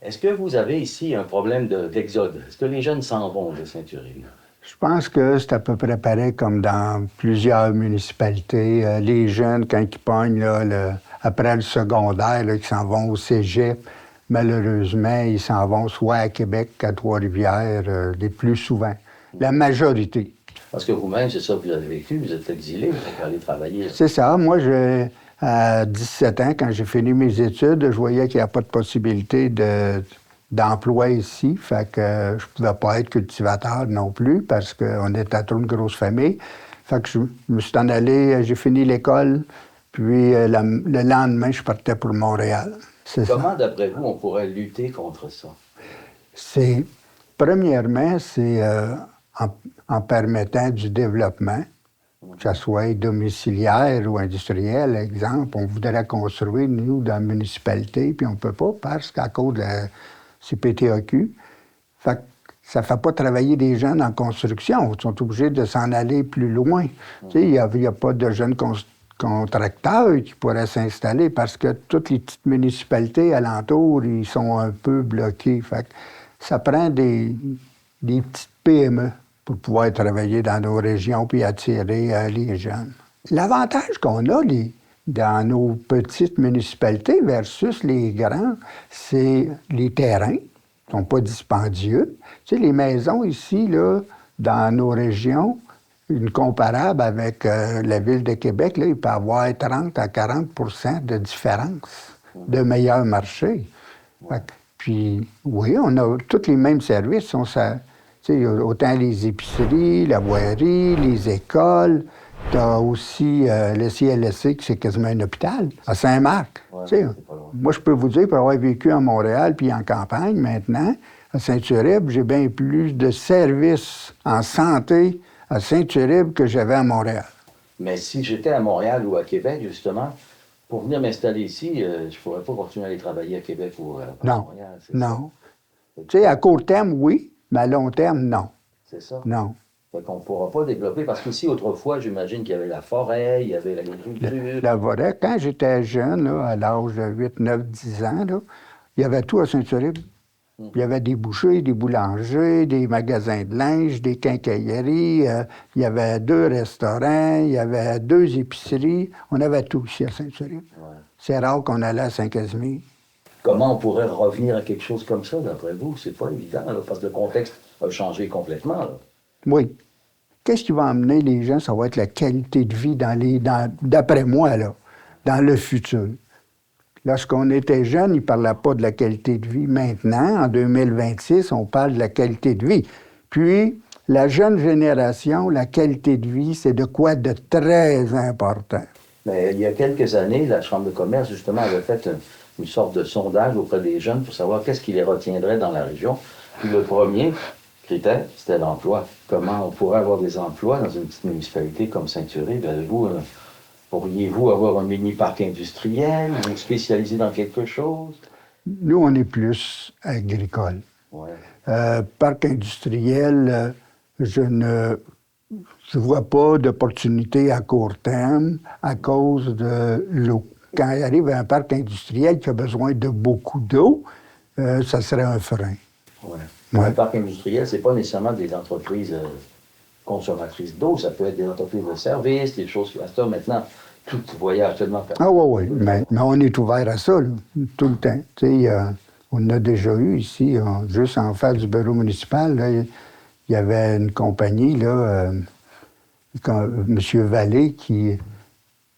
Est-ce que vous avez ici un problème d'exode? Est-ce que les jeunes s'en vont de Sainte-Urine? Je pense que c'est à peu près pareil comme dans plusieurs municipalités. Les jeunes, quand ils pognent après le secondaire, là, ils s'en vont au cégep, malheureusement, ils s'en vont soit à Québec qu'à Trois-Rivières, les plus souvent. La majorité. Parce que vous-même, c'est ça que vous avez vécu, vous êtes exilé, vous êtes allé travailler. C'est ça. Moi, à 17 ans, quand j'ai fini mes études, je voyais qu'il n'y a pas de possibilité d'emploi ici. Fait que je pouvais pas être cultivateur non plus parce qu'on était trop une grosse famille. Fait que je me suis en allé, j'ai fini l'école, puis le lendemain, je partais pour Montréal. Comment, d'après vous, on pourrait lutter contre ça? Premièrement, c'est en permettant du développement, que ce soit domiciliaire ou industriel. Exemple, on voudrait construire, nous, dans la municipalité, puis on ne peut pas parce qu'à cause de la CPTAQ, fait que ça ne fait pas travailler des jeunes en construction. Ils sont obligés de s'en aller plus loin. Tu sais, il n'y a pas de jeunes contracteurs qui pourraient s'installer parce que toutes les petites municipalités alentours, ils sont un peu bloqués. Fait que ça prend des petites PME pour pouvoir travailler dans nos régions puis attirer les jeunes. L'avantage qu'on a dans nos petites municipalités versus les grands, c'est les terrains qui ne sont pas dispendieux. Tu sais, les maisons ici, là, dans nos régions, une comparable avec la ville de Québec, là, il peut y avoir 30 à 40 de différence de meilleur marché. Puis, oui, on a tous les mêmes services. Autant les épiceries, la voirie, les écoles. Tu as aussi le CLSC, qui c'est quasiment un hôpital, à Saint-Marc. Ouais, moi, je peux vous dire, pour avoir vécu à Montréal puis en campagne maintenant, à Saint-Uribe, j'ai bien plus de services en santé à Saint-Uribe que j'avais à Montréal. Mais si j'étais à Montréal ou à Québec, justement, pour venir m'installer ici, je ne pourrais pas continuer à aller travailler à Québec ou à Montréal. Non. Tu sais, à court terme, oui, mais à long terme, non. C'est ça? Non. Fait qu'on ne pourra pas développer, parce qu'ici, autrefois, j'imagine qu'il y avait la forêt, il y avait l'agriculture. La forêt, quand j'étais jeune, là, à l'âge de 8, 9, 10 ans, là, il y avait tout à Saint-Uribe. Il y avait des bouchers, des boulangers, des magasins de linge, des quincailleries, il y avait 2 restaurants, il y avait 2 épiceries. On avait tout ici à Saint-Uribe. Ouais. C'est rare qu'on allait à Saint-Casimir. Comment on pourrait revenir à quelque chose comme ça, d'après vous? C'est pas évident, là, parce que le contexte a changé complètement. Là. Oui. Qu'est-ce qui va amener les gens? Ça va être la qualité de vie d'après moi, là, dans le futur. Lorsqu'on était jeune, ils ne parlaient pas de la qualité de vie. Maintenant, en 2026, on parle de la qualité de vie. Puis, la jeune génération, la qualité de vie, c'est de quoi de très important. Mais il y a quelques années, la Chambre de commerce, justement, avait fait une sorte de sondage auprès des jeunes pour savoir qu'est-ce qui les retiendrait dans la région. Puis le premier critère, c'était l'emploi. Comment on pourrait avoir des emplois dans une petite municipalité comme Saint-Uribe? Pourriez-vous avoir un mini-parc industriel ou spécialisé dans quelque chose? Nous, on est plus agricole. Ouais. Parc industriel, je ne vois pas d'opportunité à court terme à cause de l'eau. Quand il arrive à un parc industriel qui a besoin de beaucoup d'eau, ça serait un frein. Ouais. Ouais. Un parc industriel, c'est pas nécessairement des entreprises consommatrices d'eau, ça peut être des entreprises de services, des choses comme ça. Maintenant, tout voyage tellement... Ah oui, mais on est ouvert à ça, là, tout le temps. Tu sais, on a déjà eu ici, juste en face du bureau municipal, là, il y avait une compagnie, là, M. Vallée, qui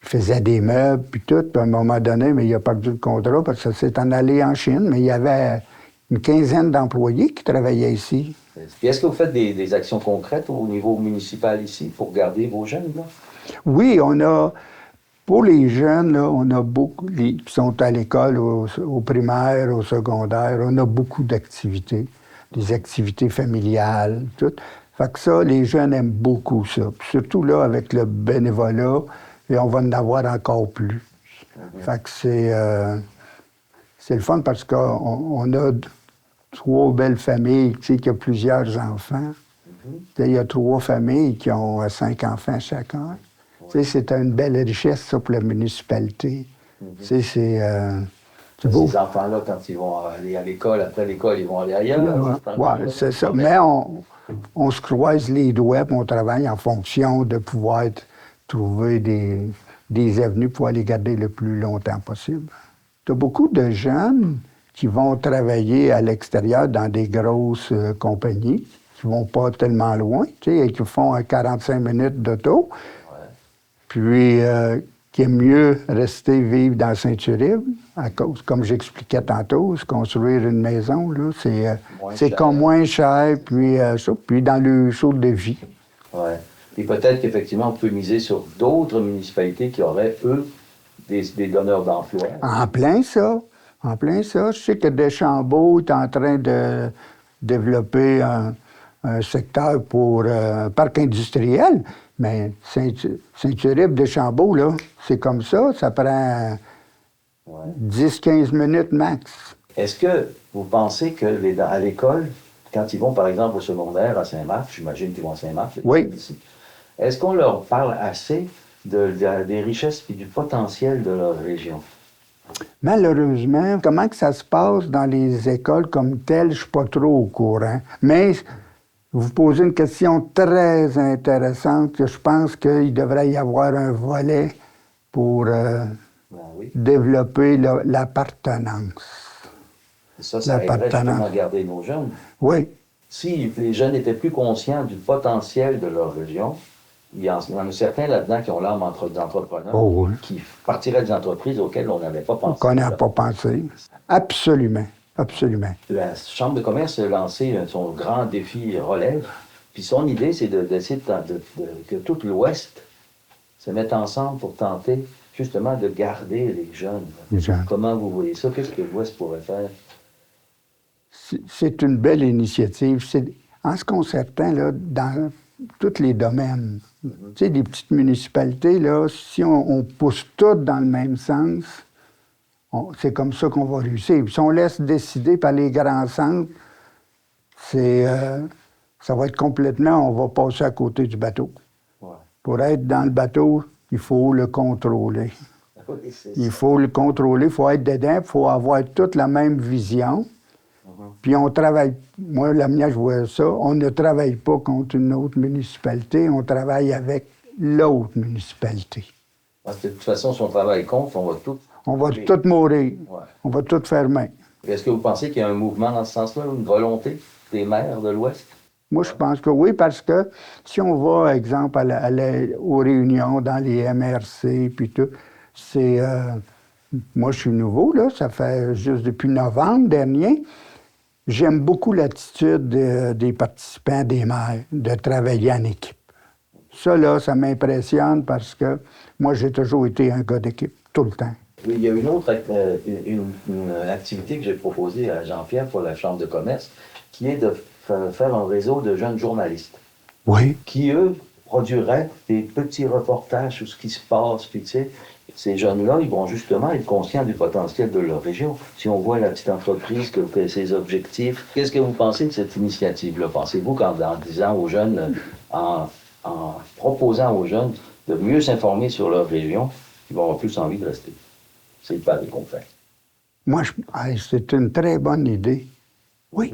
faisait des meubles, puis tout. Puis à un moment donné, mais il a perdu le contrat parce que ça s'est en allé en Chine, mais il y avait une quinzaine d'employés qui travaillaient ici. Puis est-ce que vous faites des actions concrètes au niveau municipal ici pour garder vos jeunes, là? Oui, on a... Pour les jeunes, là, on a beaucoup, qui sont à l'école, au primaire, au secondaire, on a beaucoup d'activités, des activités familiales, tout. Fait que ça, les jeunes aiment beaucoup ça. Puis surtout là, avec le bénévolat, et on va en avoir encore plus. Fait que c'est le fun parce qu'on a 3 belles familles, tu sais, qui ont plusieurs enfants. Il y a 3 familles qui ont 5 enfants chacun. C'est une belle richesse, ça, pour la municipalité. C'est beau. Ces enfants-là, quand ils vont aller à l'école, après l'école, ils vont aller ailleurs. Ouais, c'est ça. Mais on se croise les doigts, puis on travaille en fonction de pouvoir trouver des avenues pour aller garder le plus longtemps possible. Tu as beaucoup de jeunes qui vont travailler à l'extérieur dans des grosses compagnies, qui vont pas tellement loin, tu sais, et qui font 45 minutes d'auto. Ouais. Puis, qui aiment mieux rester vivre dans Saint-Uribe, à cause, comme j'expliquais tantôt, se construire une maison, là, c'est comme moins cher, puis ça, puis dans le saut de vie. Ouais. Et peut-être qu'effectivement, on peut miser sur d'autres municipalités qui auraient, eux, des donneurs d'emploi. En plein ça. En plein ça. Je sais que Deschambault est en train de développer un secteur pour un parc industriel, mais Saint-Uribe, Deschambault, là, c'est comme ça prend 10-15 minutes max. Est-ce que vous pensez que à l'école, quand ils vont par exemple au secondaire à Saint-Marc, j'imagine qu'ils vont à Saint-Marc, oui. Ici, est-ce qu'on leur parle assez des richesses et du potentiel de leur région? Malheureusement, comment que ça se passe dans les écoles comme telles, je ne suis pas trop au courant. Mais vous posez une question très intéressante. Je pense qu'il devrait y avoir un volet pour développer l'appartenance. Ça aiderait justement à garder nos jeunes. Oui. Si les jeunes étaient plus conscients du potentiel de leur région, il y en a certains là-dedans qui ont l'âme d'entrepreneurs, qui partiraient des entreprises auxquelles on n'avait pas pensé. Qu'on n'a pas pensé. Absolument. Absolument. La Chambre de commerce a lancé son grand défi relève. Puis son idée, c'est d'essayer que tout l'Ouest se mette ensemble pour tenter justement de garder les jeunes. Comment vous voyez ça? Qu'est-ce que l'Ouest pourrait faire? C'est une belle initiative. En ce concertant, là, dans tous les domaines. Tu sais, des petites municipalités, là, si on pousse toutes dans le même sens, c'est comme ça qu'on va réussir. Puis si on laisse décider par les grands centres, ça va être complètement, on va passer à côté du bateau. Ouais. Pour être dans le bateau, il faut le contrôler. Oui, il faut le contrôler, il faut être dedans, il faut avoir toute la même vision. Puis on travaille, moi, la mienne, je vois ça, on ne travaille pas contre une autre municipalité, on travaille avec l'autre municipalité. Parce que de toute façon, si on travaille contre, on va tout... On va tout mourir. Ouais. On va tout fermer. Est-ce que vous pensez qu'il y a un mouvement dans ce sens-là, une volonté des maires de l'Ouest? Moi, je pense que oui, parce que si on va, exemple, aux réunions dans les MRC, puis tout, c'est... moi, je suis nouveau, là, ça fait juste depuis novembre dernier. J'aime beaucoup l'attitude des participants, des maires, de travailler en équipe. Ça, là, ça m'impressionne parce que moi, j'ai toujours été un gars d'équipe, tout le temps. Oui, il y a une autre une activité que j'ai proposée à Jean-Pierre pour la Chambre de commerce, qui est de faire un réseau de jeunes journalistes. Oui. Qui, eux, produiraient des petits reportages sur ce qui se passe. Puis, tu sais, ces jeunes-là, ils vont justement être conscients du potentiel de leur région. Si on voit la petite entreprise, ses objectifs, qu'est-ce que vous pensez de cette initiative-là? Pensez-vous qu'en disant aux jeunes, en proposant aux jeunes de mieux s'informer sur leur région, ils vont avoir plus envie de rester? C'est le pari qu'on fait. Moi, c'est une très bonne idée. Oui.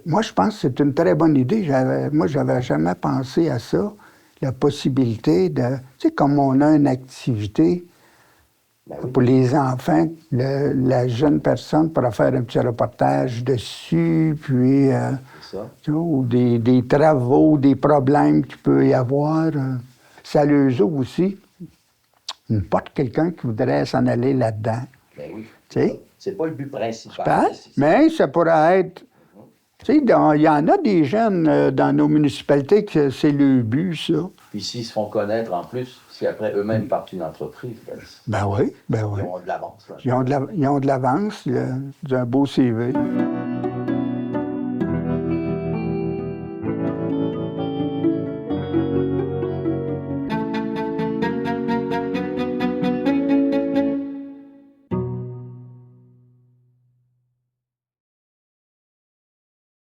Moi, je pense que c'est une très bonne idée. Moi, j'avais jamais pensé à ça. La possibilité de... Tu sais, comme on a une activité pour les enfants, la jeune personne pourra faire un petit reportage dessus, puis... ou des travaux, des problèmes qu'il peut y avoir. Ça leur ouvre aussi une porte, quelqu'un qui voudrait s'en aller là-dedans. Ben oui. Tu sais? C'est pas le but principal. Mais ça pourrait être... Tu sais, il y en a des jeunes dans nos municipalités que c'est le but, ça. Puis s'ils se font connaître en plus, si après eux-mêmes partent une entreprise, ben oui. Ils ont de l'avance. Ils ont de l'avance, d'un beau CV.